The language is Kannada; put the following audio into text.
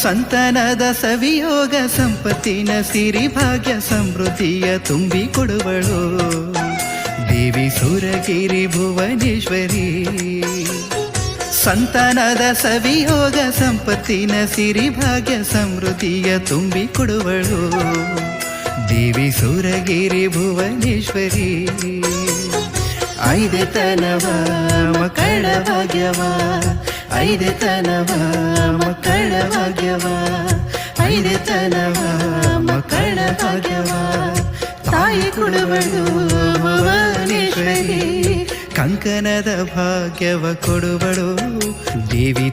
ಸಂತಾನದ ಸವಿಯೋಗ ಸಂಪತ್ತಿನ ಸಿರಿ ಭಾಗ್ಯ ಸಮೃದ್ಧಿಯ ತುಂಬಿ ಕೊಡುವಳು ದೇವಿ ಸುರಗಿರಿ ಭುವನೇಶ್ವರಿ. ಸಂತಾನದ ಸವಿಯೋಗ ಸಂಪತ್ತಿನ ಸಿರಿ ಭಾಗ್ಯ ಸಮೃದ್ಧಿಯ ತುಂಬಿ ಕೊಡುವಳು ದೇವಿ ಸುರಗಿರಿ ಭುವನೇಶ್ವರಿ. ಐದೆತನವ ಮಕ್ಕಳ ಭಾಗ್ಯವ, ಐದೆತನವ ಮಕ್ಕಳ ಭಾಗ್ಯವ, ಐದೆತನವ ಮಕ್ಕಳ ಭಾಗ್ಯವ ತಾಯಿ ಕೊಡುವಳು ಭುವನೇಶ್ವರಿ. ಕಂಕಣದ ಭಾಗ್ಯವ ಕೊಡುವಳು ದೇವಿ.